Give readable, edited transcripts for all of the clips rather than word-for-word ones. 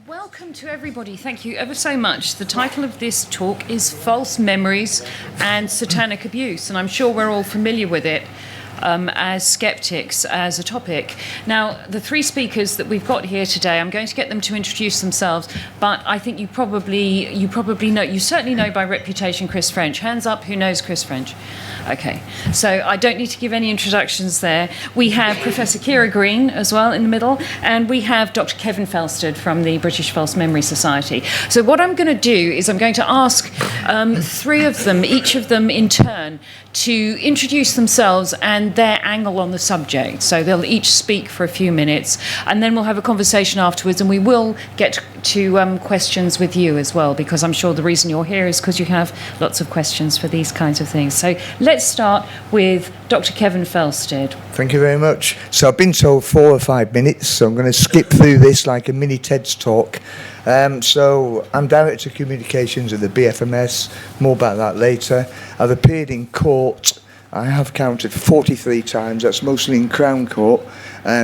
Welcome to everybody. Thank you ever so much. The title of this talk is False Memories and Satanic Abuse, and I'm sure we're all familiar with it as skeptics as a topic. Now, the three speakers that we've got here today, I'm going to get them to introduce themselves, but I think you probably know, you certainly know by reputation Chris French. Hands up, who knows Chris French? Okay, so I don't need to give any introductions there. We have Professor Kira Green as well in the middle, and we have Dr. Kevin Felsted from the British False Memory Society. So what I'm going to do is I'm going to ask three of them, each of them in turn, to introduce themselves and their angle on the subject. So they'll each speak for a few minutes, and then we'll have a conversation afterwards, and we will get to questions with you as well, because I'm sure the reason you're here is because you have lots of questions for these kinds of things. So let's start with Dr. Kevin Felsted. Thank you very much. So I've been told 4 or 5 minutes, so I'm going to skip through this like a mini TED's talk. So I'm Director of Communications at the BFMS, more about that later. I've appeared in court, I have counted 43 times, that's mostly in Crown Court,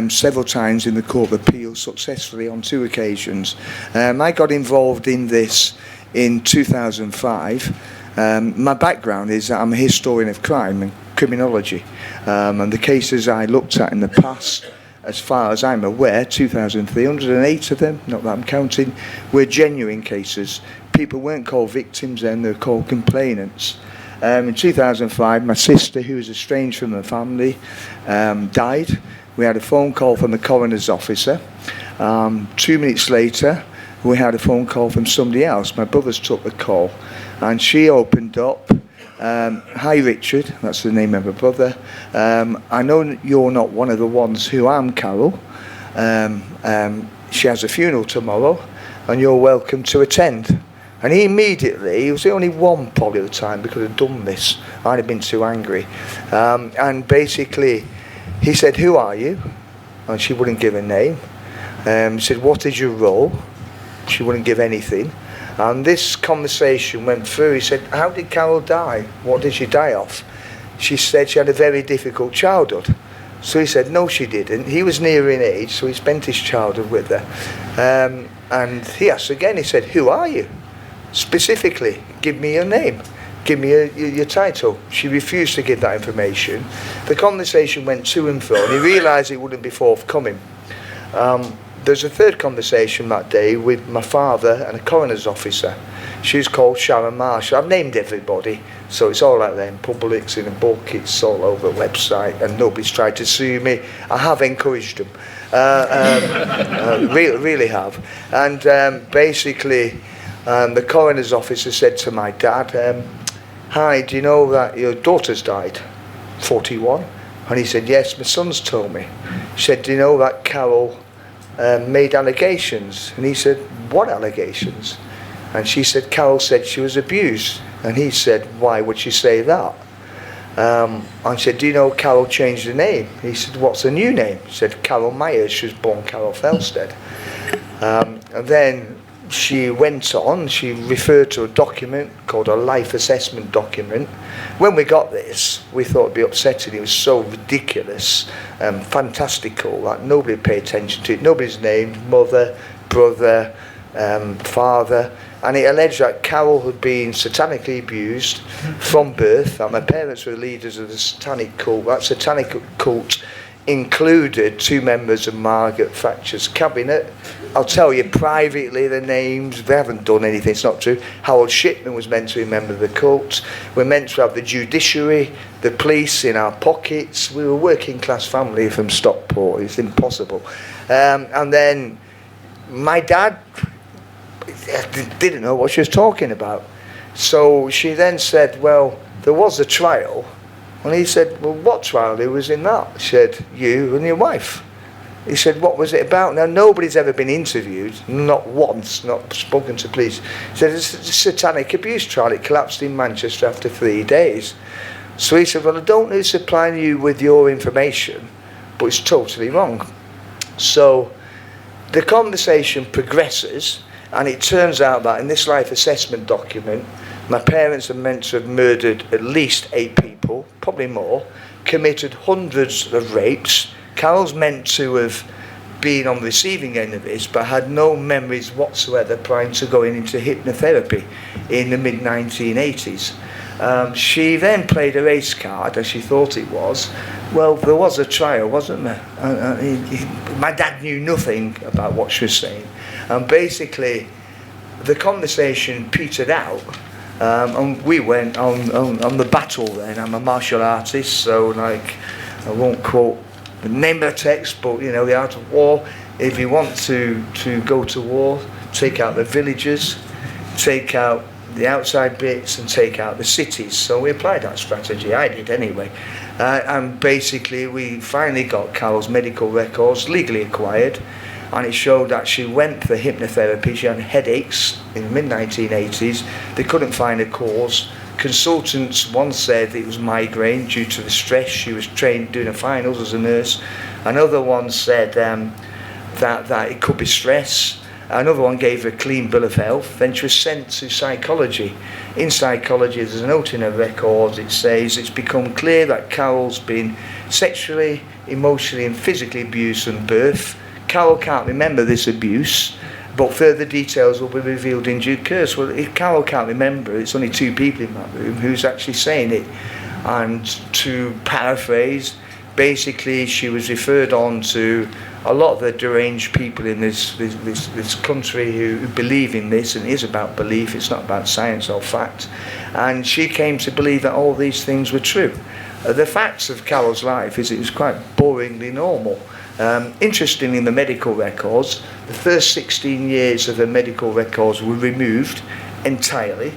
several times in the Court of Appeal, successfully on 2 occasions. I got involved in this in 2005. My background is that I'm a historian of crime and criminology, and the cases I looked at in the past, as far as I'm aware, 2,308 of them, not that I'm counting, were genuine cases. People weren't called victims then, they were called complainants. In 2005, my sister, who was estranged from her family, died. We had a phone call from the coroner's officer. 2 minutes later, we had a phone call from somebody else. My brothers took the call, and she opened up. Hi Richard, that's the name of her brother. I know you're not one of the ones who I'm Carol. She has a funeral tomorrow, and you're welcome to attend. And he immediately, he was the only one probably at the time that could have done this. I'd have been too angry. And basically, he said, "Who are you?" And she wouldn't give a name. He said, "What is your role?" She wouldn't give anything. And this conversation went through. He said, "How did Carol die? What did she die of?" She said she had a very difficult childhood. So he said, "No, she didn't." He was near in age, so he spent his childhood with her. And he asked again, he said, "Who are you? Specifically, give me your name. Give me your title." She refused to give that information. The conversation went to and fro, and he realised it wouldn't be forthcoming. There's a third conversation that day with my father and a coroner's officer. She's called Sharon Marshall. I've named everybody, so it's all out there in public, it's in a book, it's all over the website, and nobody's tried to sue me. I have encouraged them. Really have. And basically, the coroner's officer said to my dad, "Hi, do you know that your daughter's died? 41? And he said, "Yes, my son's told me." She said, "Do you know that Carol made allegations?" And he said, "What allegations?" And she said, "Carol said she was abused." And he said, "Why would she say that?" And she said, "Do you know Carol changed her name?" He said, "What's her new name?" She said, "Carol Myers. She was born Carol Felsted." And then she went on, she referred to a document called a life assessment document. When we got this, we thought it'd be upsetting. It was so ridiculous and fantastical that nobody paid attention to it. Nobody's named, mother, brother, father. And it alleged that Carol had been satanically abused from birth, that my parents were leaders of the satanic cult. That satanic cult included 2 members of Margaret Thatcher's cabinet. I'll tell you privately the names. They haven't done anything, it's not true. Harold Shipman was meant to be a member of the cult. We're meant to have the judiciary, the police in our pockets. We were a working class family from Stockport. It's impossible. And then my dad didn't know what she was talking about. So she then said, "Well, there was a trial." And he said, "Well, what trial? Who was in that?" She said, "You and your wife." He said, "What was it about?" Now, nobody's ever been interviewed, not once, not spoken to police. He said, "It's a satanic abuse trial. It collapsed in Manchester after 3 days." So he said, "Well, I don't know who's supplying you with your information, but it's totally wrong." So the conversation progresses, and it turns out that in this life assessment document, my parents are meant to have murdered at least 8 people, probably more, committed hundreds of rapes. Carol's meant to have been on the receiving end of this, but had no memories whatsoever prior to going into hypnotherapy in the mid-1980s. She then played a race card, as she thought it was. Well, there was a trial, wasn't there? My dad knew nothing about what she was saying. And basically, the conversation petered out. And we went on the battle then. I'm a martial artist, so like, I won't quote the name of the text, but you know, the art of war. If you want to go to war, take out the villages, take out the outside bits and take out the cities. So we applied that strategy, I did anyway. And basically we finally got Carol's medical records legally acquired, and it showed that she went for hypnotherapy. She had headaches in the mid-1980s. They couldn't find a cause. Consultants once said it was migraine due to the stress. She was trained doing her finals as a nurse. Another one said that it could be stress. Another one gave her a clean bill of health. Then she was sent to psychology. In psychology, there's a note in her records. It says it's become clear that Carol's been sexually, emotionally and physically abused from birth. Carol can't remember this abuse, but further details will be revealed in due course. Well, if Carol can't remember, it's only two people in that room who's actually saying it. And to paraphrase, basically she was referred on to a lot of the deranged people in this country who believe in this, and it is about belief, it's not about science or fact. And she came to believe that all these things were true. The facts of Carol's life is it was quite boringly normal. Interestingly, in the medical records, the first 16 years of the medical records were removed entirely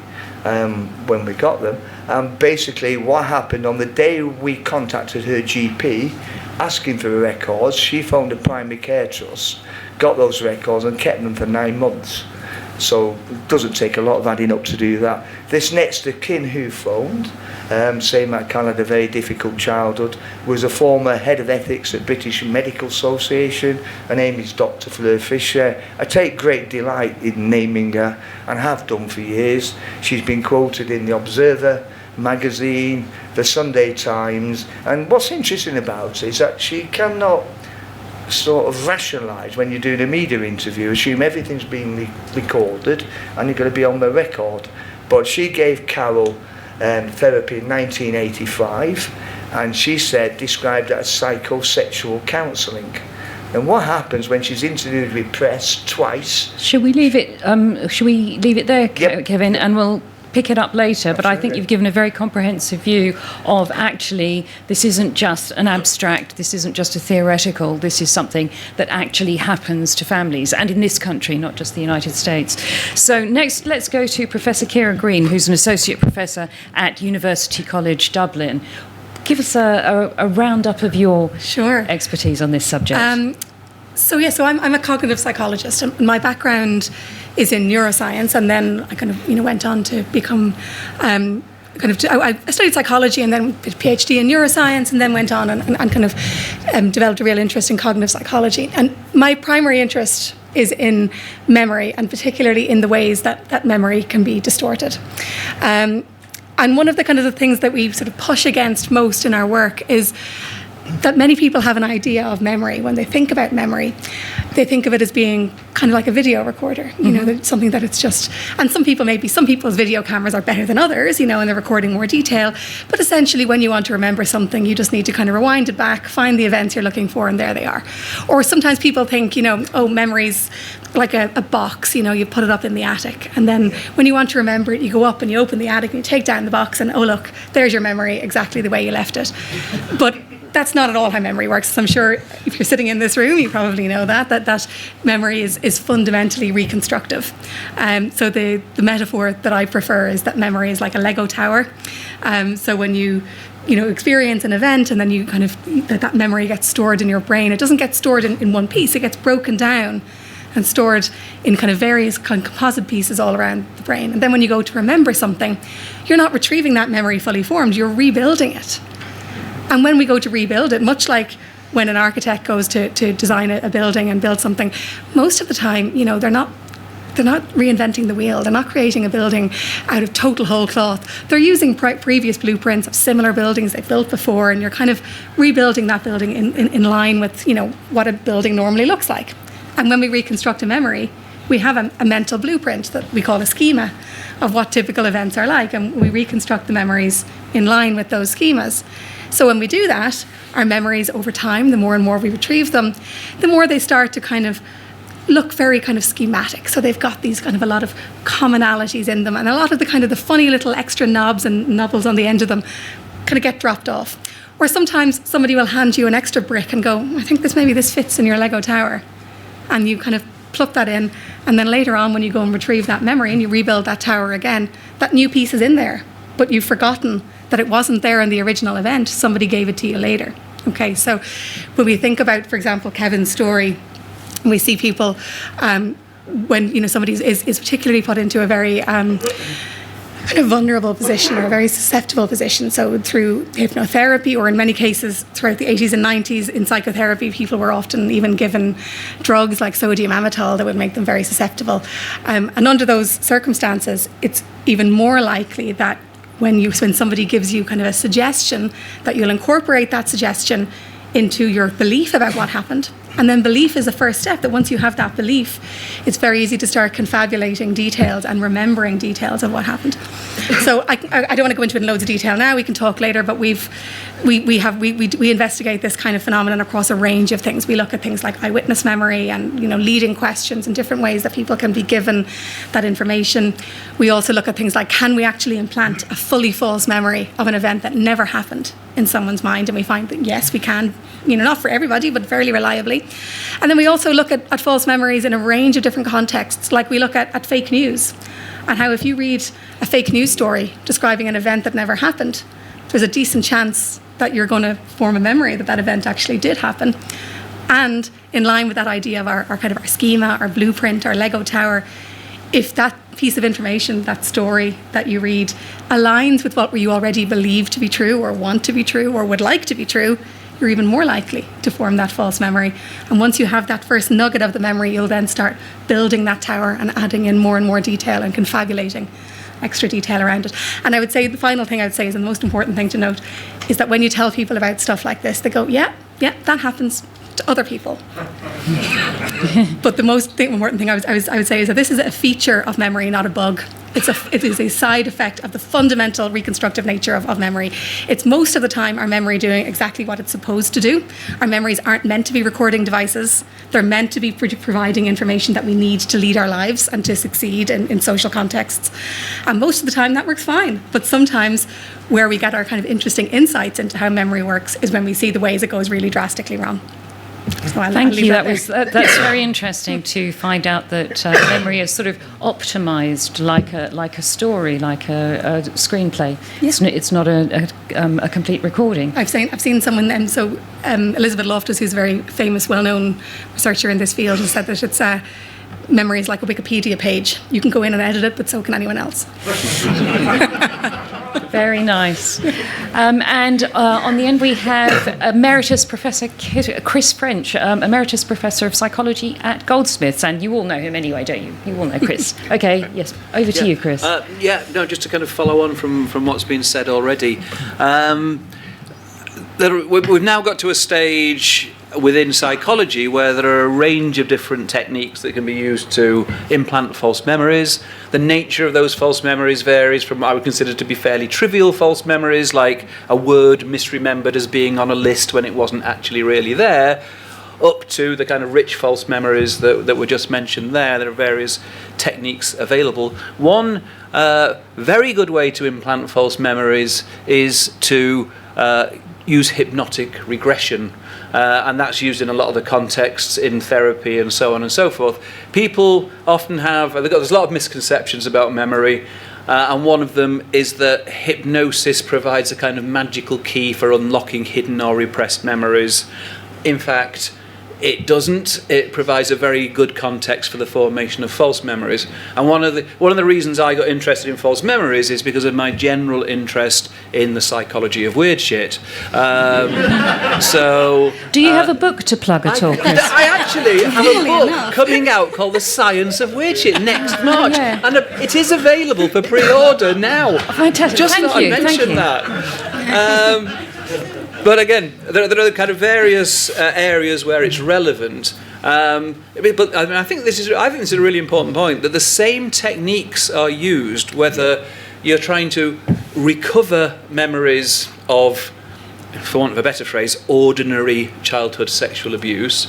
when we got them. And basically what happened on the day we contacted her GP asking for the records, she phoned a primary care trust, got those records and kept them for 9 months. So it doesn't take a lot of adding up to do that. This next of kin who phoned, saying that Carol had a very difficult childhood, was a former head of ethics at British Medical Association. Her name is Dr. Fleur Fisher. I take great delight in naming her and have done for years. She's been quoted in the Observer magazine, the Sunday Times, and what's interesting about it is that she cannot sort of rationalise when you're doing a media interview, assume everything's being recorded and you're going to be on the record. But she gave Carol therapy in 1985, and she said, described it as psychosexual counselling. And what happens when she's interviewed with press twice? Should we leave it there, Yep. Kevin, and we'll pick it up later? But I think Absolutely. you've given a very comprehensive view of actually this isn't just an abstract, this isn't just a theoretical, this is something that actually happens to families, and in this country, not just the United States. So next, let's go to Professor Ciara Green, who's an associate professor at University College Dublin. Give us a roundup of your expertise on this subject. So I'm a cognitive psychologist, and my background is in neuroscience, and then I kind of went on to become I studied psychology and then did a PhD in neuroscience, and then went on and kind of developed a real interest in cognitive psychology. And my primary interest is in memory, and particularly in the ways that memory can be distorted. And one of the kind of the things that we sort of push against most in our work is that many people have an idea of memory. When they think about memory, they think of it as being kind of like a video recorder, that something that it's just, and some people's video cameras are better than others, and they're recording more detail. But essentially, when you want to remember something, you just need to kind of rewind it back, find the events you're looking for, and there they are. Or sometimes people think, memory's like a box, you put it up in the attic. And then when you want to remember it, you go up and you open the attic and you take down the box and, oh, look, there's your memory exactly the way you left it. But that's not at all how memory works. So I'm sure if you're sitting in this room, you probably know that memory is fundamentally reconstructive. So the metaphor that I prefer is that memory is like a Lego tower. So when you experience an event, and then you kind of that memory gets stored in your brain, it doesn't get stored in one piece. It gets broken down and stored in kind of various kind of composite pieces all around the brain. And then when you go to remember something, you're not retrieving that memory fully formed, you're rebuilding it. And when we go to rebuild it, much like when an architect goes to design a building and build something, most of the time, they're not they're not reinventing the wheel. They're not creating a building out of total whole cloth. They're using previous blueprints of similar buildings they've built before, and you're kind of rebuilding that building in line with, you know, what a building normally looks like. And when we reconstruct a memory, we have a mental blueprint that we call a schema of what typical events are like, and we reconstruct the memories in line with those schemas. So when we do that, our memories over time, the more and more we retrieve them, the more they start to kind of look very kind of schematic. So they've got these kind of a lot of commonalities in them, and a lot of the kind of the funny little extra knobs and nubbles on the end of them kind of get dropped off. Or sometimes somebody will hand you an extra brick and go, I think maybe this fits in your Lego tower. And you kind of plug that in, and then later on when you go and retrieve that memory and you rebuild that tower again, that new piece is in there, but you've forgotten that it wasn't there in the original event. Somebody gave it to you later. Okay, so when we think about, for example, Kevin's story, we see people when, you know, somebody is particularly put into a very kind of vulnerable position or a very susceptible position. So through hypnotherapy, or in many cases throughout the 80s and 90s in psychotherapy, people were often even given drugs like sodium amytal that would make them very susceptible. And under those circumstances, it's even more likely that when somebody gives you kind of a suggestion, that you'll incorporate that suggestion into your belief about what happened. And then belief is the first step, that once you have that belief, it's very easy to start confabulating details and remembering details of what happened. So I don't want to go into it in loads of detail now, we can talk later, but we investigate this kind of phenomenon across a range of things. We look at things like eyewitness memory and, you know, leading questions and different ways that people can be given that information. We also look at things like, can we actually implant a fully false memory of an event that never happened in someone's mind? And we find that yes, we can, you know, not for everybody, but fairly reliably. And then we also look at false memories in a range of different contexts. Like we look at fake news, and how if you read a fake news story describing an event that never happened, there's a decent chance that you're going to form a memory that that event actually did happen. And in line with that idea of our kind of our schema, our blueprint, our Lego tower, if that piece of information, that story that you read, aligns with what you already believe to be true, or want to be true, or would like to be true, you're even more likely to form that false memory. And once you have that first nugget of the memory, you'll then start building that tower and adding in more and more detail and confabulating extra detail around it. And I would say the final thing I would say is, and the most important thing to note, is that when you tell people about stuff like this, they go, yeah, that happens to other people. But the most important thing I would say is that this is a feature of memory, not a bug. It is a side effect of the fundamental reconstructive nature of memory. It's most of the time our memory doing exactly what it's supposed to do. Our memories aren't meant to be recording devices. They're meant to be providing information that we need to lead our lives and to succeed in social contexts. And most of the time that works fine. But sometimes where we get our kind of interesting insights into how memory works is when we see the ways it goes really drastically wrong. So Thank you. That's very interesting to find out that memory is sort of optimized like a story, like a screenplay. Yeah. It's not a complete recording. I've seen someone, Elizabeth Loftus, who's a very famous, well-known researcher in this field, has said that it's memory is like a Wikipedia page. You can go in and edit it, but so can anyone else. Very nice. And on the end we have Emeritus Professor Chris French, Emeritus Professor of Psychology at Goldsmiths, and you all know him anyway, don't you? You all know Chris. Okay, yes, over to you, Chris. Just to kind of follow on from what's been said already. We've now got to a stage within psychology where there are a range of different techniques that can be used to implant false memories. The nature of those false memories varies from what I would consider to be fairly trivial false memories, like a word misremembered as being on a list when it wasn't actually really there, up to the kind of rich false memories that were just mentioned there. There are various techniques available. One very good way to implant false memories is to use hypnotic regression. And that's used in a lot of the contexts in therapy and so on and so forth. People often there's a lot of misconceptions about memory, and one of them is that hypnosis provides a kind of magical key for unlocking hidden or repressed memories. In fact, It doesn't. It provides a very good context for the formation of false memories. And one of the reasons I got interested in false memories is because of my general interest in the psychology of weird shit. So, Do you have a book to plug at all, Chris? I actually have a book coming out called The Science of Weird Shit next March, and it is available for pre-order now. Fantastic. Just Thank thought you. I'd mention that. But again, there are kind of various areas where it's relevant. But I think this is a really important point, that the same techniques are used whether you're trying to recover memories of, for want of a better phrase, ordinary childhood sexual abuse.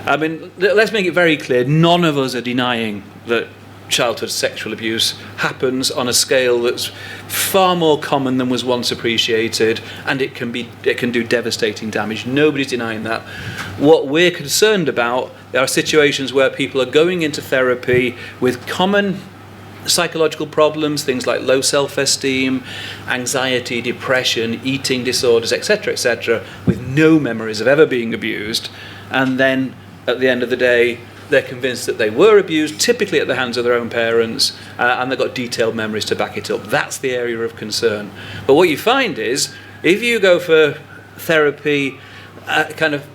I mean, let's make it very clear, none of us are denying that childhood sexual abuse happens on a scale that's far more common than was once appreciated, and it can do devastating damage. Nobody's denying that. What we're concerned about are situations where people are going into therapy with common psychological problems, things like low self-esteem, anxiety, depression, eating disorders, etc., with no memories of ever being abused, and then at the end of the day they're convinced that they were abused, typically at the hands of their own parents, and they've got detailed memories to back it up. That's the area of concern. But what you find is, if you go for therapy kind of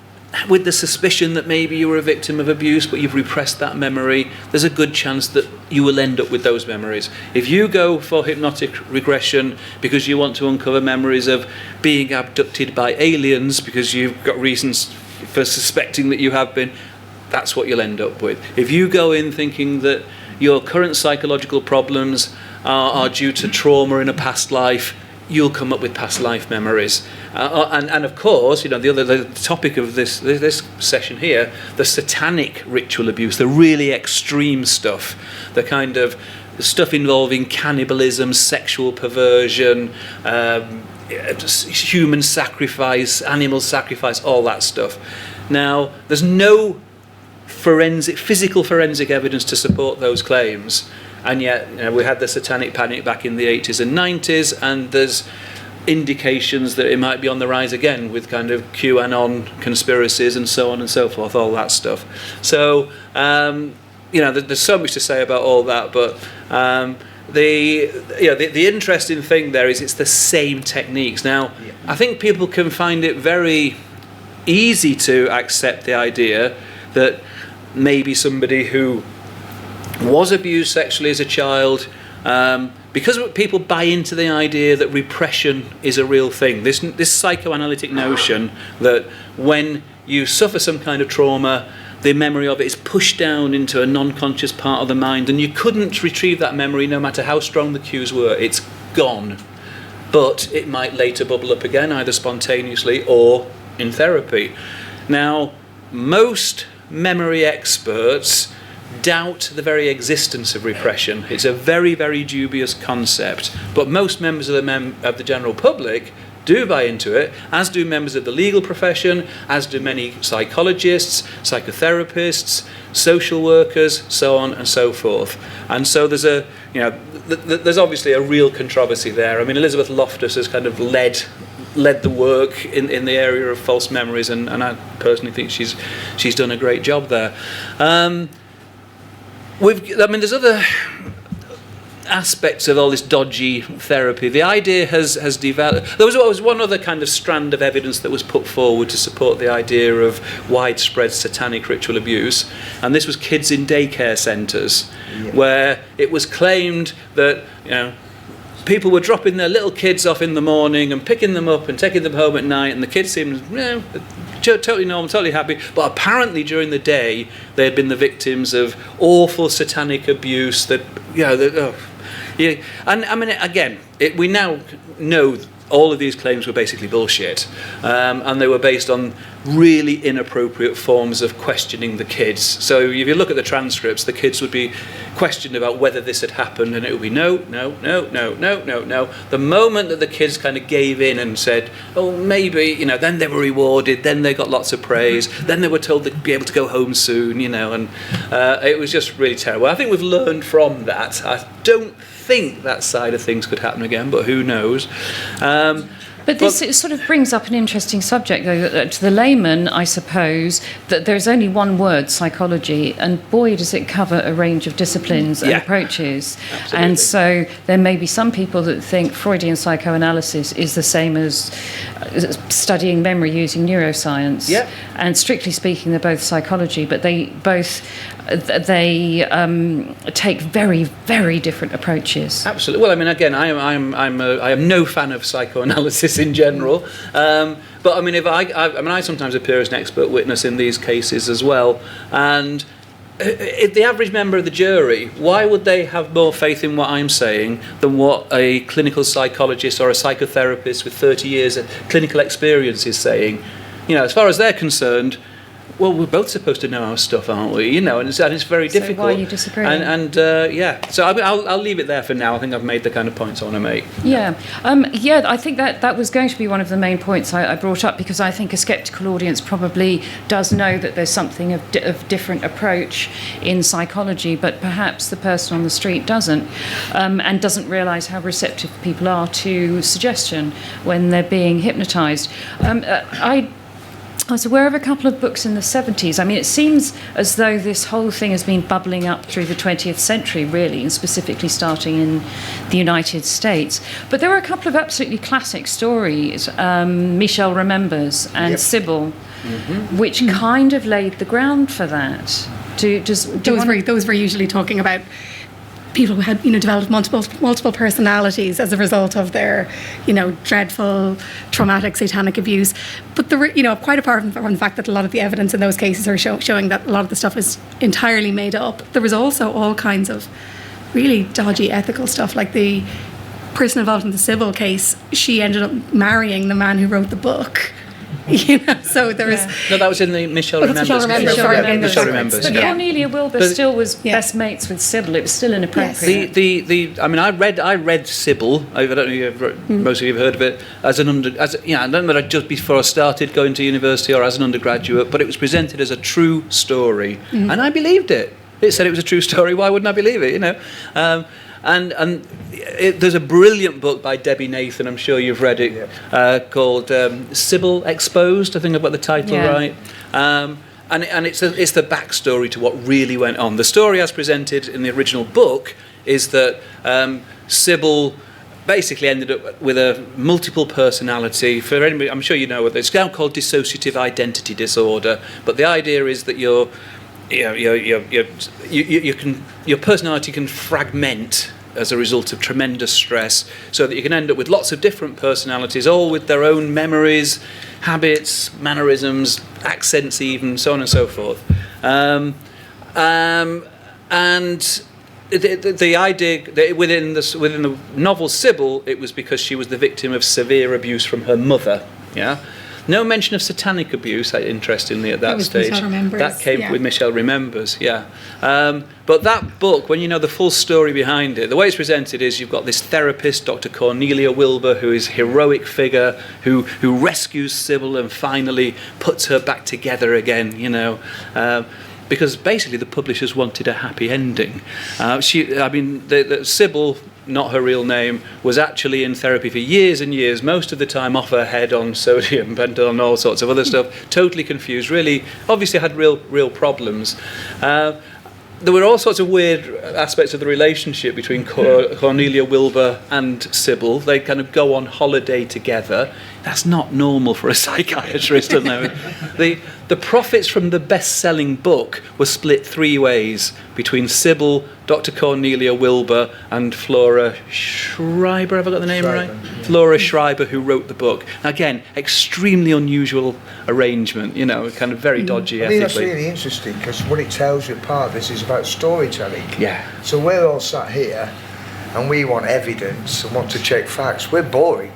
with the suspicion that maybe you were a victim of abuse, but you've repressed that memory, there's a good chance that you will end up with those memories. If you go for hypnotic regression because you want to uncover memories of being abducted by aliens because you've got reasons for suspecting that you have been, that's what you'll end up with. If you go in thinking that your current psychological problems are due to trauma in a past life, you'll come up with past life memories. And of course, the topic of this session here, the satanic ritual abuse, the really extreme stuff, the kind of stuff involving cannibalism, sexual perversion, human sacrifice, animal sacrifice, all that stuff. Now, there's no physical forensic evidence to support those claims, and yet we had the Satanic Panic back in the 80s and 90s, and there's indications that it might be on the rise again with kind of QAnon conspiracies and so on and so forth, all that stuff. So there's so much to say about all that, but the interesting thing there is it's the same techniques. Now, I think people can find it very easy to accept the idea that maybe somebody who was abused sexually as a child, because people buy into the idea that repression is a real thing, this psychoanalytic notion that when you suffer some kind of trauma, the memory of it is pushed down into a non-conscious part of the mind, and you couldn't retrieve that memory no matter how strong the cues were. It's gone. But it might later bubble up again, either spontaneously or in therapy. Now, most memory experts doubt the very existence of repression. It's a very, very dubious concept. But most members of the general public do buy into it, as do members of the legal profession, as do many psychologists, psychotherapists, social workers, so on and so forth. And so there's obviously a real controversy there. I mean, Elizabeth Loftus has kind of led the work in the area of false memories, and I personally think she's done a great job there. There's other aspects of all this dodgy therapy. The idea has developed. There was one other kind of strand of evidence that was put forward to support the idea of widespread satanic ritual abuse, and this was kids in daycare centres, where it was claimed that people were dropping their little kids off in the morning and picking them up and taking them home at night, and the kids seemed totally normal, totally happy, but apparently during the day they had been the victims of awful satanic abuse. And I mean, again, we now know all of these claims were basically bullshit, and they were based on really inappropriate forms of questioning the kids. So if you look at the transcripts, the kids would be questioned about whether this had happened, and it would be no. The moment that the kids kind of gave in and said, oh, maybe, then they were rewarded, then they got lots of praise, then they were told they'd be able to go home soon, and it was just really terrible. I think we've learned from that. I don't think that side of things could happen again, but who knows? But this it sort of brings up an interesting subject, though, that to the layman, I suppose, that there's only one word, psychology, and boy, does it cover a range of disciplines and approaches. Absolutely. And so there may be some people that think Freudian psychoanalysis is the same as studying memory using neuroscience. Yeah. And strictly speaking, they're both psychology, but they both take very, very different approaches. Absolutely. Well, I mean, again, I am no fan of psychoanalysis in general, but I mean, I sometimes appear as an expert witness in these cases as well, and if the average member of the jury, why would they have more faith in what I'm saying than what a clinical psychologist or a psychotherapist with 30 years of clinical experience is saying? You know, as far as they're concerned, well, we're both supposed to know our stuff, aren't we? You know, and it's very difficult. So why are you disagreeing? And so I'll leave it there for now. I think I've made the kind of points I want to make. Yeah, I think that was going to be one of the main points I brought up, because I think a sceptical audience probably does know that there's something of different approach in psychology, but perhaps the person on the street doesn't, and doesn't realise how receptive people are to suggestion when they're being hypnotised. I was aware of a couple of books in the 70s. I mean, it seems as though this whole thing has been bubbling up through the 20th century, really, and specifically starting in the United States. But there were a couple of absolutely classic stories, Michel Remembers and Sybil, which kind of laid the ground for that. Those were usually talking about people who had, developed multiple personalities as a result of their, dreadful, traumatic, satanic abuse. But quite apart from the fact that a lot of the evidence in those cases are showing that a lot of the stuff is entirely made up, there was also all kinds of really dodgy ethical stuff. Like the person involved in the Sybil case, she ended up marrying the man who wrote the book. So there was... No, that was in the Michel Remembers. Michel Remembers. But Cornelia Wilbur still was best mates with Sybil. It was still inappropriate. I mean, I read Sybil. I don't know if most of you have heard of it I don't know just before I started going to university or as an undergraduate, but it was presented as a true story, and I believed it. It said it was a true story. Why wouldn't I believe it? There's a brilliant book by Debbie Nathan, I'm sure you've read it, called Sybil Exposed, I think I've got the title right. And it's the backstory to what really went on. The story as presented in the original book is that Sybil basically ended up with a multiple personality. For anybody, I'm sure you know what it's now called dissociative identity disorder, but the idea is that your personality can fragment as a result of tremendous stress, so that you can end up with lots of different personalities, all with their own memories, habits, mannerisms, accents even, so on and so forth. And the idea that within the novel Sybil, it was because she was the victim of severe abuse from her mother. No mention of satanic abuse, interestingly, at that stage. That came with Michel Remembers, But that book, when you know the full story behind it, the way it's presented is you've got this therapist, Dr. Cornelia Wilbur, who is a heroic figure, who rescues Sybil and finally puts her back together again, because basically the publishers wanted a happy ending. Sybil, not her real name, was actually in therapy for years and years, most of the time off her head on sodium, Pentel and all sorts of other stuff, totally confused, really, obviously had real problems. There were all sorts of weird aspects of the relationship between Cornelia Wilbur and Sybil. They kind of go on holiday together. That's not normal for a psychiatrist, isn't it? The profits from the best-selling book were split 3 ways between Sybil, Dr. Cornelia Wilbur, and Flora Schreiber. Have I got the name right? Flora Schreiber, who wrote the book. Again, extremely unusual arrangement, kind of very dodgy I think ethically. that's really interesting, because what it tells you, part of this is about storytelling. Yeah. So we're all sat here, and we want evidence and want to check facts. We're boring.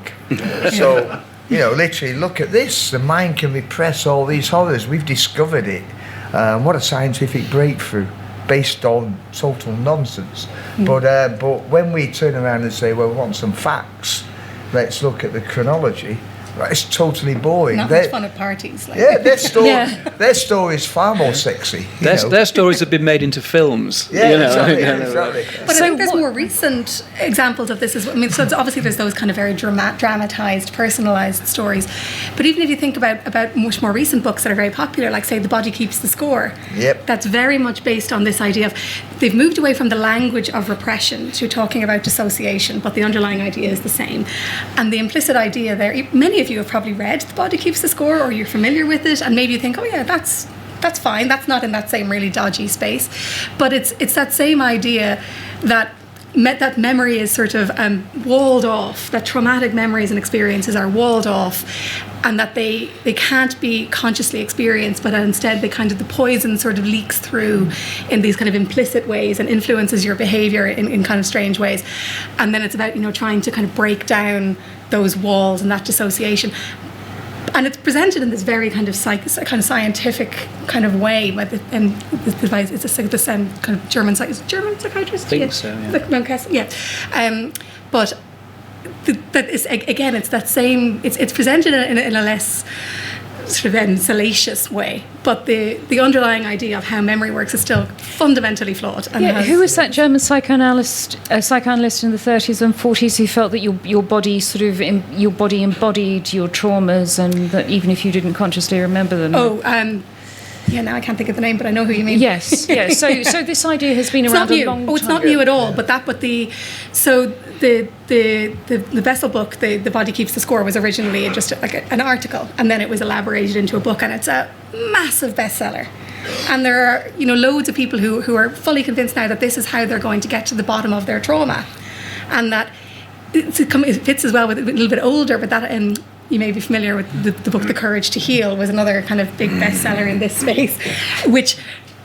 So... literally, look at this. The mind can repress all these horrors. We've discovered it. What a scientific breakthrough based on total nonsense. But when we turn around and say, well, we want some facts, let's look at the chronology, Right, it's totally boring. Not much fun at parties. Like. Yeah, their story is far more sexy. Their stories have been made into films. Yeah, you know? exactly. But I think there's more recent examples of this as well. I mean, so it's obviously there's those kind of very dramatized, personalized stories. But even if you think about much more recent books that are very popular, like say The Body Keeps the Score, that's very much based on this idea of they've moved away from the language of repression to talking about dissociation, but the underlying idea is the same. And the implicit idea there, many of you have probably read The Body Keeps the Score, or you're familiar with it, and maybe you think, oh yeah, that's fine, that's not in that same really dodgy space. But it's that same idea that that memory is sort of walled off, that traumatic memories and experiences are walled off, and that they can't be consciously experienced, but instead the poison sort of leaks through in these kind of implicit ways and influences your behavior in kind of strange ways. And then it's about, trying to kind of break down those walls and that dissociation. And it's presented in this very kind of scientific kind of way. And this device, it's this kind of German psychiatrist. I think so. Yeah. But that is again, it's that same. It's presented in a less sort of salacious way, but the underlying idea of how memory works is still fundamentally flawed. And who was that German psychoanalyst in the 30s and 40s who felt that your body your body embodied your traumas, and that even if you didn't consciously remember them? Now I can't think of the name, but I know who you mean. Yes. So this idea has been around a long time. Oh, it's not new at all. But the Bessel book, the Body Keeps the Score, was originally just like an article, and then it was elaborated into a book, and it's a massive bestseller. And there are loads of people who are fully convinced now that this is how they're going to get to the bottom of their trauma, and that it fits as well with a little bit older, but that. You may be familiar with the book The Courage to Heal, was another kind of big bestseller in this space, which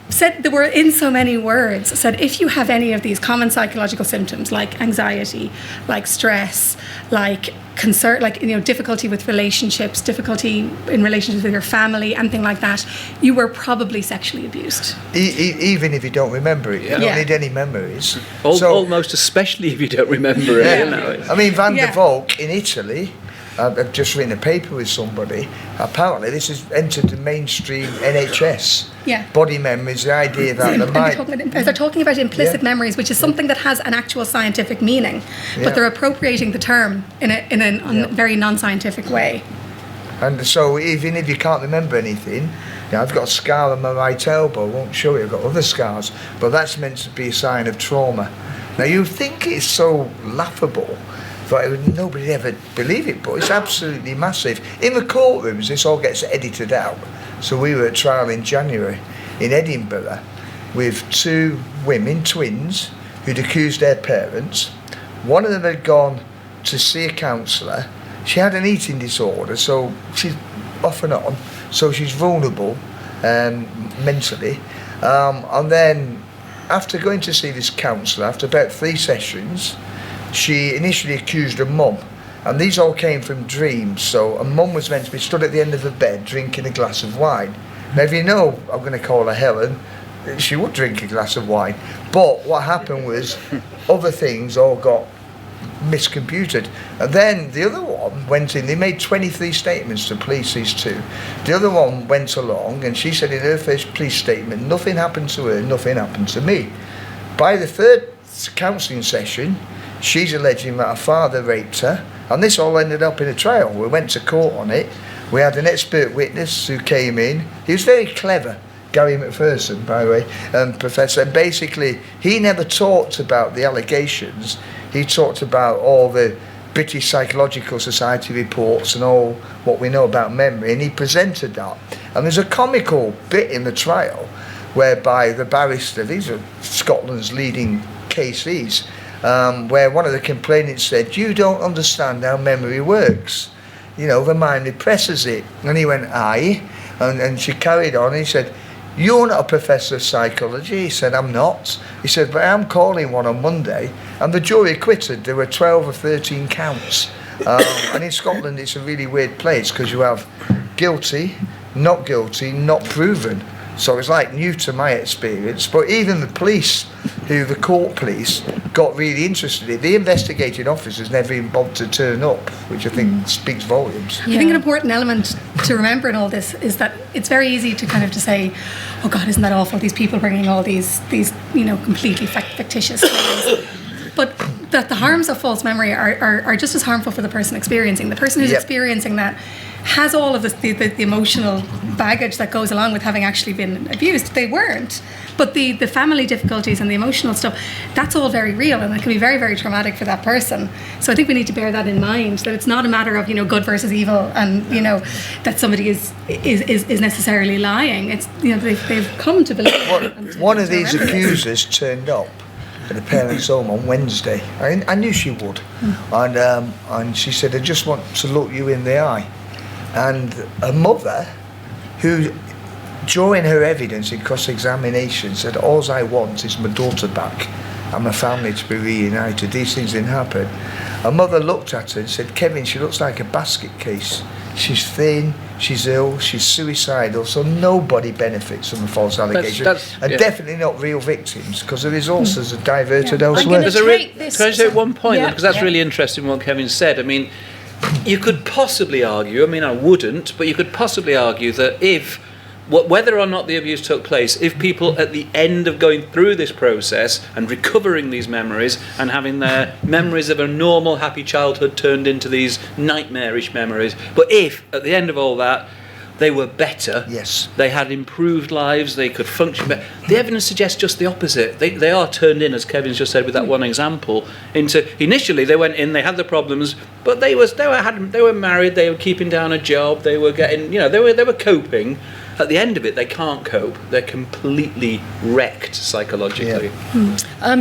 said, there were in so many words, said if you have any of these common psychological symptoms like anxiety, like stress, like concern, like difficulty with relationships, difficulty in relationships with your family, anything like that, you were probably sexually abused. Even if you don't remember it, you don't need any memories. Almost especially if you don't remember it. I mean, Van der Valk in Italy, I've just written a paper with somebody. Apparently, this has entered the mainstream NHS. Yeah. Body memories, the idea that the mind. They're talking about implicit memories, which is something that has an actual scientific meaning, but they're appropriating the term in a very non-scientific way. And so, even if you can't remember anything, I've got a scar on my right elbow. I won't show you. I've got other scars, but that's meant to be a sign of trauma. Now, you think it's so laughable. But nobody ever believe it, but it's absolutely massive. In the courtrooms, this all gets edited out. So we were at trial in January in Edinburgh with two women, twins, who'd accused their parents. One of them had gone to see a counsellor. She had an eating disorder, so she's off and on, so she's vulnerable mentally. And then after going to see this counsellor, after about 3 sessions, she initially accused her mum, and these all came from dreams. So a mum was meant to be stood at the end of the bed drinking a glass of wine. Now, if I'm going to call her Helen, she would drink a glass of wine. But what happened was other things all got miscomputed. And then the other one went in, they made 23 statements to police, these two. The other one went along, and she said in her first police statement, nothing happened to her, nothing happened to me. By the 3rd counselling session, she's alleging that her father raped her, and this all ended up in a trial. We went to court on it. We had an expert witness who came in. He was very clever, Gary McPherson, by the way, professor. And basically, he never talked about the allegations. He talked about all the British Psychological Society reports and all what we know about memory, and he presented that. And there's a comical bit in the trial whereby the barrister, these are Scotland's leading cases, where one of the complainants said, you don't understand how memory works. The mind represses it. And he went, aye. And she carried on. He said, you're not a professor of psychology. He said, I'm not. He said, but I'm calling one on Monday. And the jury acquitted. There were 12 or 13 counts. And in Scotland, it's a really weird place because you have guilty, not proven. So it was like new to my experience. But even the police, the court police, got really interested in it. The investigating officers never even bothered to turn up, which I think speaks volumes. I think an important element to remember in all this is that it's very easy to kind of to say, oh God, isn't that awful? These people bringing all these completely fictitious claims. But that the harms of false memory are just as harmful for the person experiencing. The person who's experiencing that has all of the emotional baggage that goes along with having actually been abused. They weren't. But the family difficulties and the emotional stuff, that's all very real, and it can be very, very traumatic for that person. So I think we need to bear that in mind, that it's not a matter of, good versus evil, and, that somebody is necessarily lying. It's, they've come to believe. One of these accusers turned up at the parents' home on Wednesday. I knew she would. And she said, I just want to look you in the eye. And a mother, who, during her evidence in cross-examination, said, all I want is my daughter back and my family to be reunited. These things didn't happen. A mother looked at her and said, Kevin, she looks like a basket case. She's thin, she's ill, she's suicidal, so nobody benefits from a false allegation. And definitely not real victims, because the resources are diverted elsewhere. Can I say one point? Because that's really interesting what Kevin said. I mean, you could possibly argue, I wouldn't, but you could possibly argue that whether or not the abuse took place, if people at the end of going through this process and recovering these memories and having their memories of a normal, happy childhood turned into these nightmarish memories, but if at the end of all that they were better, they had improved lives, they could function better, the evidence suggests just the opposite. They are turned in, as Kevin's just said with that one example, into, initially they went in, they had the problems, but they were married, they were keeping down a job, they were getting, they were coping. At the end of it, they can't cope. They're completely wrecked psychologically.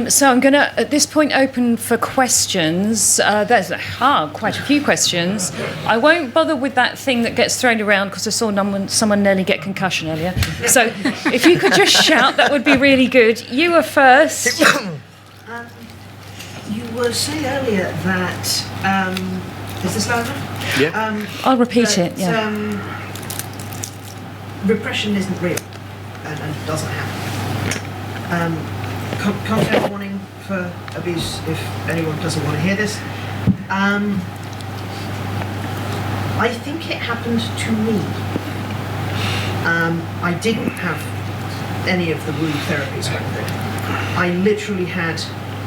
So I'm going to, at this point, open for questions. There's quite a few questions. I won't bother with that thing that gets thrown around because I saw someone nearly get concussion earlier. So if you could just shout, that would be really good. You were first. You were saying earlier that... is this loud enough? Yeah. I'll repeat it, repression isn't real and doesn't happen. Content warning for abuse if anyone doesn't want to hear this. I think it happened to me. I didn't have any of the woo therapies back then. I literally had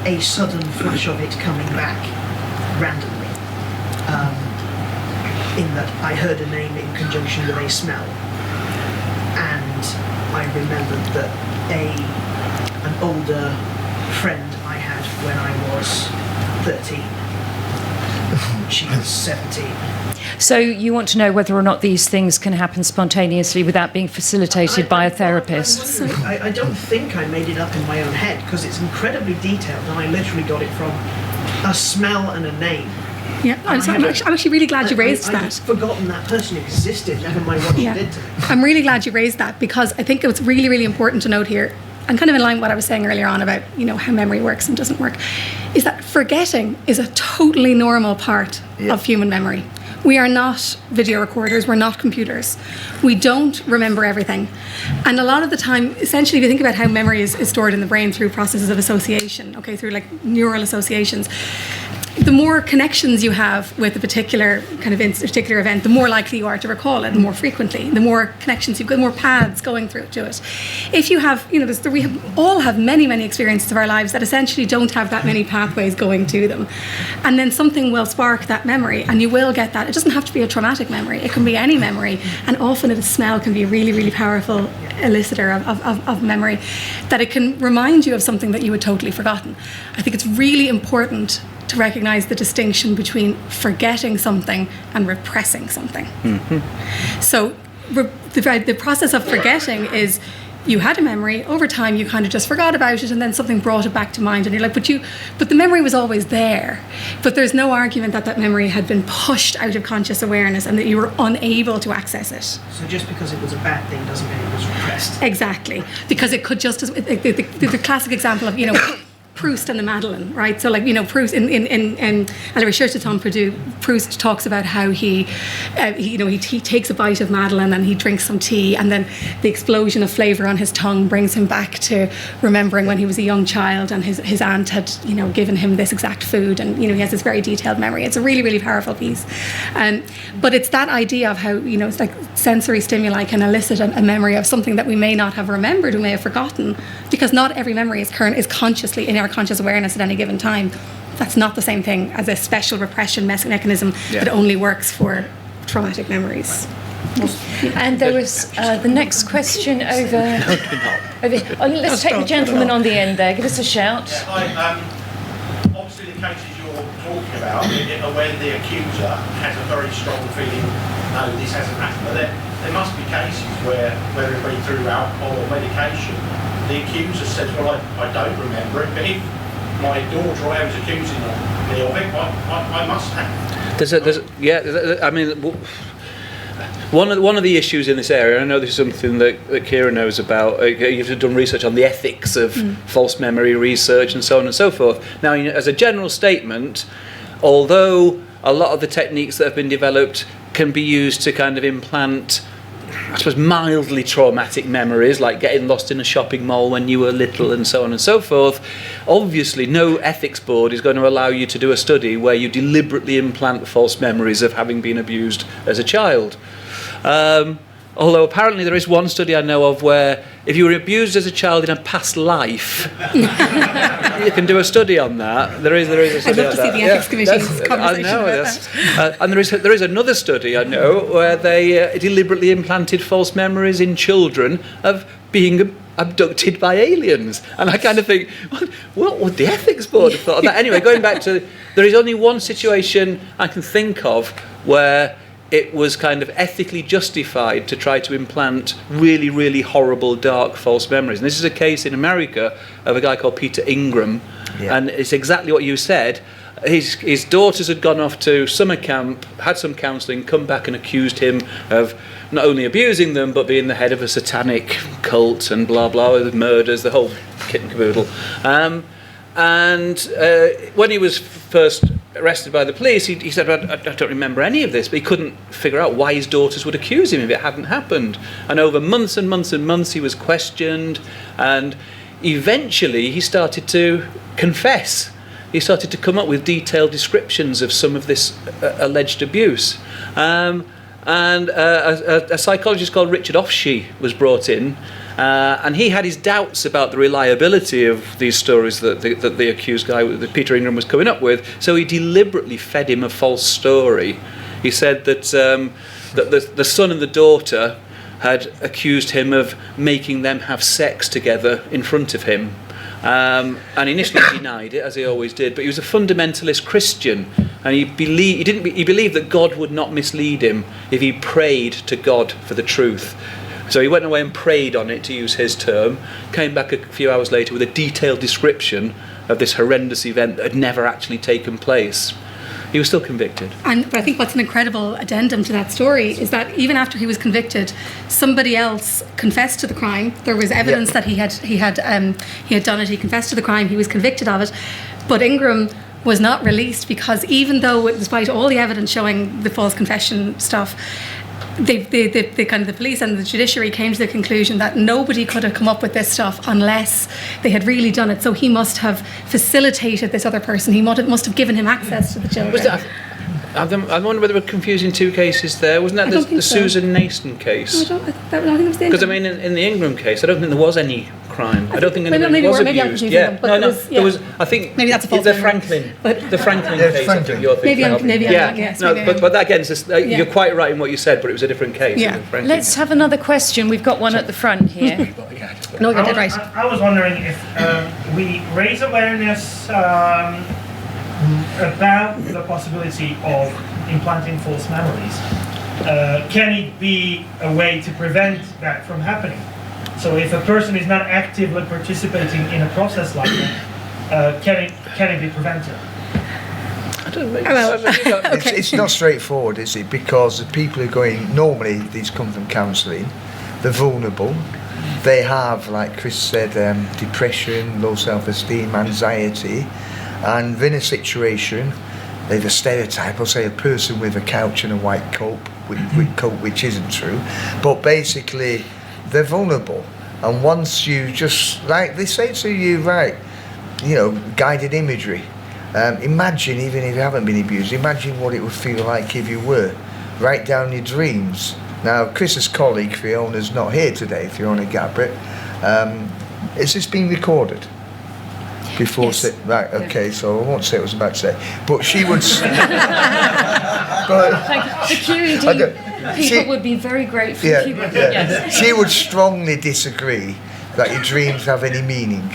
a sudden flash of it coming back randomly. In that I heard a name in conjunction with a smell. And I remembered that an older friend I had when I was 13, she was 17. So you want to know whether or not these things can happen spontaneously without being facilitated by a therapist? I don't think I made it up in my own head, because it's incredibly detailed, and I literally got it from a smell and a name. Yeah, I'm actually really glad you raised that. I'd forgotten that person existed, never mind what she did to me. I'm really glad you raised that, because I think it's really, really important to note here, and kind of in line with what I was saying earlier on about, how memory works and doesn't work, is that forgetting is a totally normal part of human memory. We are not video recorders, we're not computers. We don't remember everything. And a lot of the time, essentially, if you think about how memory is stored in the brain through processes of association, through like neural associations, the more connections you have with a particular kind of particular event, the more likely you are to recall it more frequently. The more connections you've got, the more paths going through to it. If you have, we all have many, many experiences of our lives that essentially don't have that many pathways going to them. And then something will spark that memory, and you will get that. It doesn't have to be a traumatic memory. It can be any memory. And often a smell can be a really, really powerful elicitor of memory, that it can remind you of something that you had totally forgotten. I think it's really important to recognize the distinction between forgetting something and repressing something. Mm-hmm. So the process of forgetting is, you had a memory, over time you kind of just forgot about it, and then something brought it back to mind, and you're like, but the memory was always there. But there's no argument that memory had been pushed out of conscious awareness and that you were unable to access it. So just because it was a bad thing doesn't mean it was repressed. Exactly. Because it could just, the classic example of, Proust and the Madeleine, right? So, like, you know, Proust in La Recherche de Temps Perdu, Proust talks about how he takes a bite of Madeleine and he drinks some tea, and then the explosion of flavour on his tongue brings him back to remembering when he was a young child and his aunt had, you know, given him this exact food, and, you know, he has this very detailed memory. It's a really, really powerful piece. But it's that idea of how, you know, it's like sensory stimuli can elicit a memory of something that we may not have remembered, we may have forgotten, because not every memory is consciously in our conscious awareness at any given time. That's not the same thing as a special repression mechanism that only works for traumatic memories. And there was the next question over. Let's take the gentleman on the end there. Give us a shout. Obviously, the cases you're talking about, when the accuser has a very strong feeling, no, this hasn't happened. But there must be cases where, whether it be through alcohol or medication, the accuser says, well, I don't remember it, but if my daughter or I was accusing me of it, I must have. I mean, one of the issues in this area, I know this is something that Kira knows about, you've done research on the ethics of false memory research and so on and so forth. Now, as a general statement, although a lot of the techniques that have been developed can be used to kind of implant, I suppose, mildly traumatic memories, like getting lost in a shopping mall when you were little and so on and so forth, obviously no ethics board is going to allow you to do a study where you deliberately implant false memories of having been abused as a child. Although apparently there is one study I know of where if you were abused as a child in a past life, you can do a study on that. There is a study I'd love to see the ethics committee's conversation about that. And there is another study I know where they deliberately implanted false memories in children of being abducted by aliens. And I kind of think, what would the ethics board have thought of that? Anyway, going back to, there is only one situation I can think of where it was kind of ethically justified to try to implant really, really horrible, dark, false memories. And this is a case in America of a guy called Peter Ingram. Yeah. And it's exactly what you said. His daughters had gone off to summer camp, had some counselling, come back and accused him of not only abusing them, but being the head of a satanic cult and blah, blah, with murders, the whole kit and caboodle. And when he was first arrested by the police, he said, I don't remember any of this, but he couldn't figure out why his daughters would accuse him if it hadn't happened. And over months and months and months he was questioned, and eventually he started to confess. He started to come up with detailed descriptions of some of this alleged abuse. And a psychologist called Richard Offshee was brought in, and he had his doubts about the reliability of these stories that the accused guy, that Peter Ingram, was coming up with, so he deliberately fed him a false story. He said that the son and the daughter had accused him of making them have sex together in front of him. And initially denied it, as he always did, but he was a fundamentalist Christian, and he believed that God would not mislead him if he prayed to God for the truth. So he went away and prayed on it, to use his term, came back a few hours later with a detailed description of this horrendous event that had never actually taken place. He was still convicted. But I think what's an incredible addendum to that story is that even after he was convicted, somebody else confessed to the crime. There was evidence that he had done it. He confessed to the crime. He was convicted of it. But Ingram was not released because even though, despite all the evidence showing the false confession stuff, the police and the judiciary came to the conclusion that nobody could have come up with this stuff unless they had really done it. So he must have facilitated this other person. He must have given him access to the children. I wonder whether we're confusing two cases there. Wasn't that the Susan Nason case? I think that was the Because I mean, in the Ingram case, I don't think there was any crime. I don't think anybody was abused. I think maybe that's a false the Franklin case. I think you're thinking of. But that again, you're quite right in what you said, but it was a different case. Yeah. Let's have another question. We've got one at the front here. No, you got that right. I was wondering if we raise awareness about the possibility of implanting false memories. Can it be a way to prevent that from happening? So if a person is not actively participating in a process like that, can it be prevented? I don't know. It's not straightforward, is it? Because the people who are going, normally these come from counselling, they're vulnerable, they have, like Chris said, depression, low self-esteem, anxiety, and in a situation, there's a stereotype, I'll say a person with a couch and a white coat, which isn't true, but basically they're vulnerable. And once you just, like they say to you, right, you know, guided imagery, imagine, even if you haven't been abused, imagine what it would feel like if you were. Write down your dreams. Now, Chris's colleague Fiona's not here today, Fiona Gabbert. Is this being recorded? Before Yes. right, okay, so I won't say what I was about to say, but she would. Thank you. The QED people would be very grateful if you would. Yes. She would strongly disagree that your dreams have any meaning.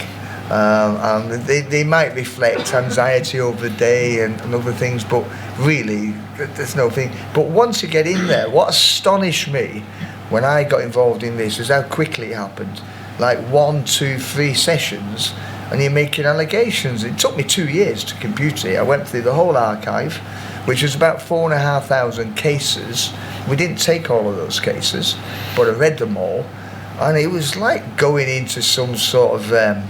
They might reflect anxiety over the day and other things, but really, there's no thing. But once you get in there, what astonished me when I got involved in this is how quickly it happened. Like 1, 2, 3 sessions, and you're making allegations. It took me 2 years to compute it. I went through the whole archive, which was about 4,500 cases. We didn't take all of those cases, but I read them all, and it was like going into some sort of, I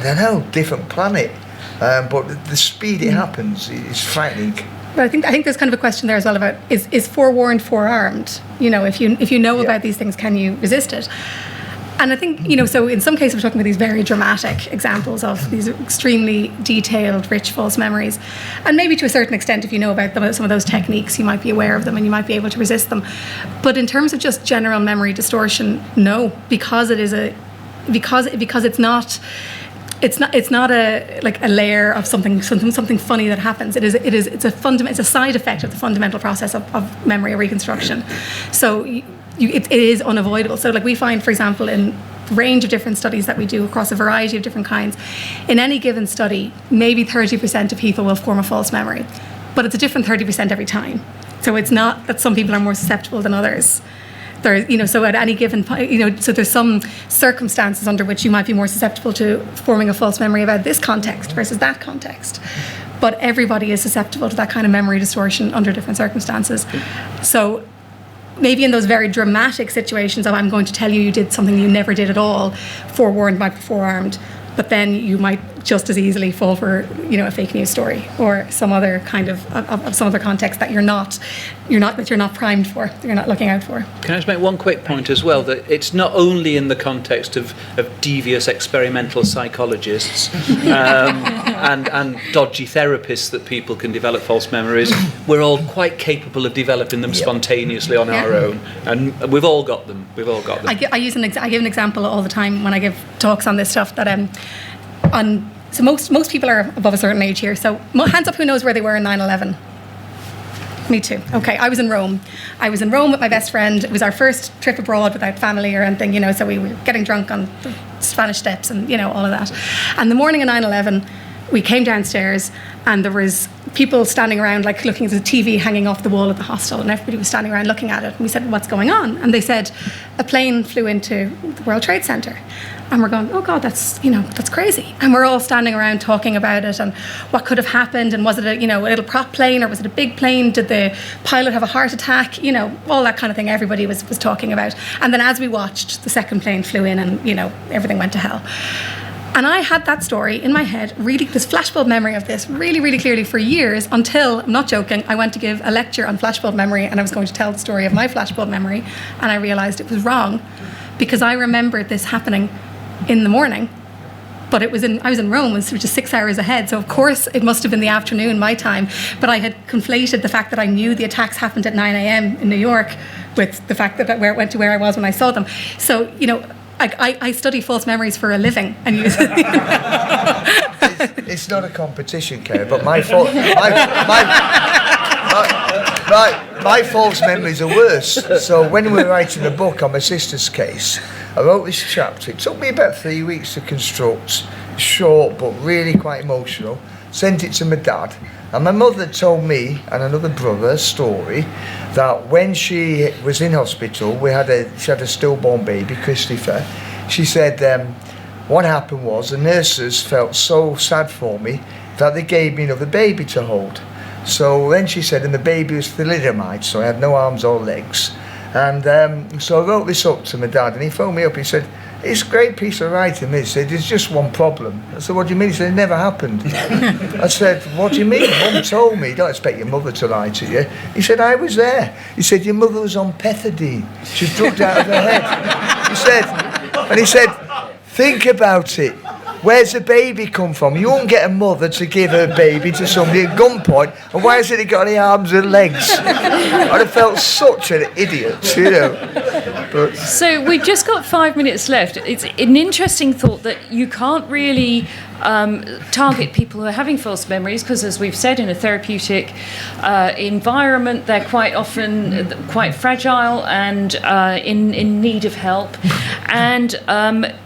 don't know, different planet. But the speed it happens is frightening. But I think there's kind of a question there as well about is forewarned forearmed? You know, if you know about these things, can you resist it? And I think, you know, so in some cases we're talking about these very dramatic examples of these extremely detailed, rich false memories. And maybe to a certain extent, if you know about some of those techniques, you might be aware of them and you might be able to resist them. But in terms of just general memory distortion, no, because it is because it's not a like a layer of something funny that happens. It's a side effect of the fundamental process of memory reconstruction. So it is unavoidable. So like we find, for example, in the range of different studies that we do across a variety of different kinds, in any given study, maybe 30% of people will form a false memory, but it's a different 30% every time. So it's not that some people are more susceptible than others. There, you know, so at any given, you know, so there's some circumstances under which you might be more susceptible to forming a false memory about this context versus that context. But everybody is susceptible to that kind of memory distortion under different circumstances. So maybe in those very dramatic situations of I'm going to tell you did something you never did at all, forewarned might be forearmed, but then you might just as easily fall for, you know, a fake news story or some other kind of some other context that you're not primed for, that you're not looking out for. Can I just make one quick point as well, that it's not only in the context of devious experimental psychologists and dodgy therapists that people can develop false memories. We're all quite capable of developing them spontaneously on our own, and we've all got them. I give an example all the time when I give talks on this stuff that so most people are above a certain age here. So hands up, who knows where they were in 9/11? Me too. Okay, I was in Rome. With my best friend. It was our first trip abroad without family or anything, you know, so we were getting drunk on the Spanish Steps and, you know, all of that. And the morning of 9/11, we came downstairs and there was people standing around, like looking at the TV hanging off the wall at the hostel, and everybody was standing around looking at it. And we said, what's going on? And they said, a plane flew into the World Trade Center. And we're going, oh God, that's crazy. And we're all standing around talking about it and what could have happened, and was it a little prop plane or was it a big plane? Did the pilot have a heart attack? You know, all that kind of thing everybody was talking about. And then as we watched, the second plane flew in and, you know, everything went to hell. And I had that story in my head, really, this flashbulb memory of this really, really clearly for years, until, I'm not joking, I went to give a lecture on flashbulb memory and I was going to tell the story of my flashbulb memory, and I realised it was wrong because I remembered this happening in the morning, but I was in Rome, which is 6 hours ahead, so of course it must have been the afternoon my time, but I had conflated the fact that I knew the attacks happened at 9 a.m. in New York with the fact that I went to where I was when I saw them. So, you know, I study false memories for a living and use it. It's not a competition, Kerry, but my false memories are worse. So when we were writing the book on my sister's case, I wrote this chapter. It took me about 3 weeks to construct, short but really quite emotional. Sent it to my dad, and my mother told me and another brother a story that when she was in hospital, she had a stillborn baby, Christopher. She said what happened was the nurses felt so sad for me that they gave me another baby to hold. So then she said, and the baby was thalidomide, so I had no arms or legs. And so I wrote this up to my dad, and he phoned me up. He said, it's a great piece of writing. He said, there's just one problem. I said, what do you mean? He said, it never happened. I said, what do you mean? Mum told me. You don't expect your mother to lie to you. He said, I was there. He said, your mother was on pethidine. She was drugged out of her head. He said, think about it. Where's the baby come from? You won't get a mother to give her baby to somebody at gunpoint, and why hasn't it got any arms and legs? I'd have felt such an idiot, you know. But So we've just got 5 minutes left. It's an interesting thought that you can't really target people who are having false memories because, as we've said, in a therapeutic environment, they're quite often quite fragile and in need of help. And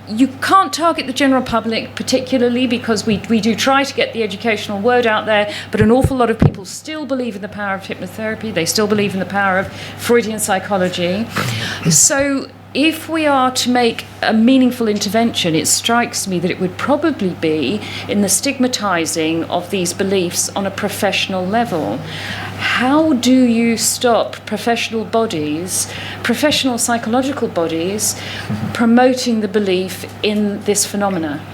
you can't target the general public particularly because we do try to get the educational word out there, but an awful lot of people still believe in the power of hypnotherapy. They still believe in the power of Freudian psychology. So if we are to make a meaningful intervention, it strikes me that it would probably be in the stigmatizing of these beliefs on a professional level. How do you stop professional bodies, professional psychological bodies, promoting the belief in this phenomena?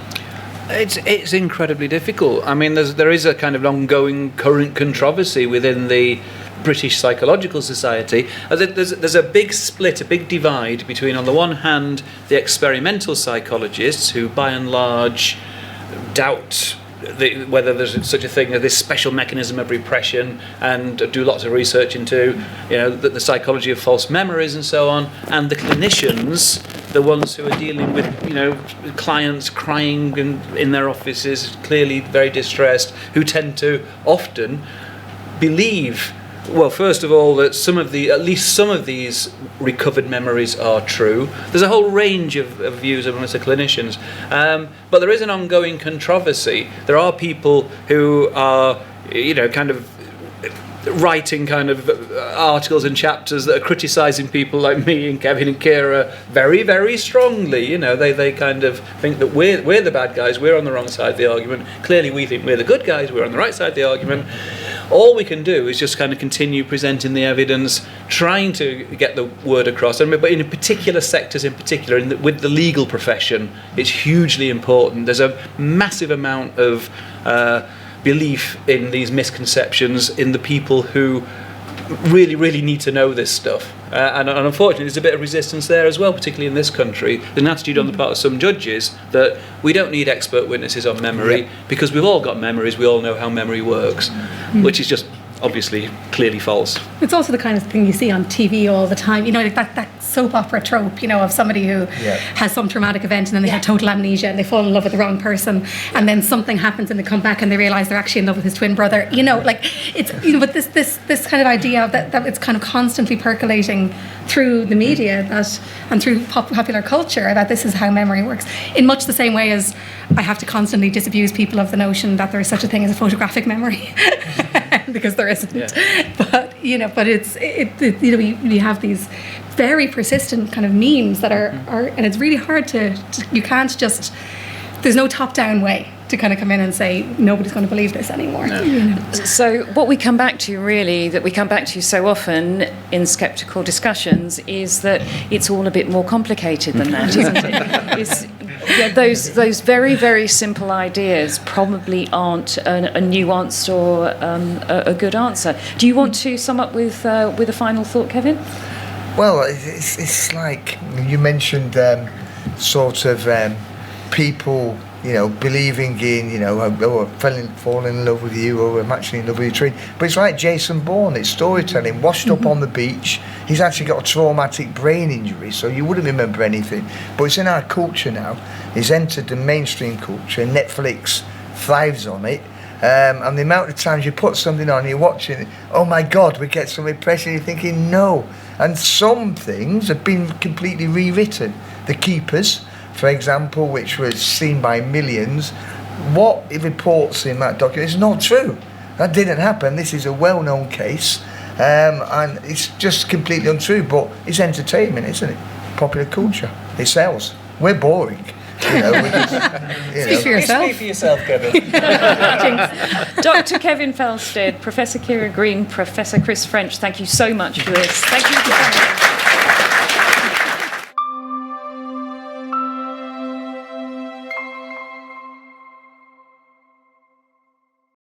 It's incredibly difficult. I mean, there is a kind of ongoing current controversy within the British Psychological Society. There's a big split, a big divide between, on the one hand, the experimental psychologists who, by and large, doubt whether there's such a thing as this special mechanism of repression, and do lots of research into, the psychology of false memories and so on, and the clinicians, the ones who are dealing with, clients crying in their offices, clearly very distressed, who tend to often believe, well, first of all, that at least some of these recovered memories are true. There's a whole range of views amongst the clinicians, but there is an ongoing controversy. There are people who are, kind of writing kind of articles and chapters that are criticising people like me and Kevin and Kira very, very strongly. They kind of think that we're the bad guys, we're on the wrong side of the argument. Clearly we think we're the good guys, we're on the right side of the argument. All we can do is just kind of continue presenting the evidence, trying to get the word across. But in particular sectors, with the legal profession, it's hugely important. There's a massive amount of belief in these misconceptions in the people who really, really need to know this stuff. And unfortunately, there's a bit of resistance there as well, particularly in this country. There's an attitude on the part of some judges that we don't need expert witnesses on memory because we've all got memories, we all know how memory works, which is just obviously clearly false. It's also the kind of thing you see on TV all the time, like that soap opera trope, of somebody who has some traumatic event and then they have total amnesia and they fall in love with the wrong person and then something happens and they come back and they realise they're actually in love with his twin brother, it's, but this kind of idea of that it's kind of constantly percolating through the media and through popular culture that this is how memory works, in much the same way as I have to constantly disabuse people of the notion that there is such a thing as a photographic memory because there isn't. But we have these very persistent kind of memes that are and it's really hard to you can't just, there's no top-down way to kind of come in and say nobody's going to believe this anymore. So what we come back to so often in skeptical discussions is that it's all a bit more complicated than that, isn't it? Those very, very simple ideas probably aren't a nuanced or a good answer. Do you want to sum up with a final thought, Kevin? Well, it's like you mentioned, sort of people, believing in, falling in love with you, or I'm actually in love with your tree. But it's like Jason Bourne, it's storytelling, washed up on the beach. He's actually got a traumatic brain injury, so you wouldn't remember anything. But it's in our culture now. He's entered the mainstream culture. Netflix thrives on it. And the amount of times you put something on, you're watching it, oh my God, we get some impression, you're thinking, no. And some things have been completely rewritten. The Keepers, for example, which was seen by millions, what it reports in that document is not true. That didn't happen. This is a well-known case, and it's just completely untrue, but it's entertainment, isn't it? Popular culture. It sells. We're boring. Speak for yourself. Speak for yourself, Kevin. Dr. Kevin Felsted, Professor Kira Green, Professor Chris French, thank you so much for this. Thank you for coming.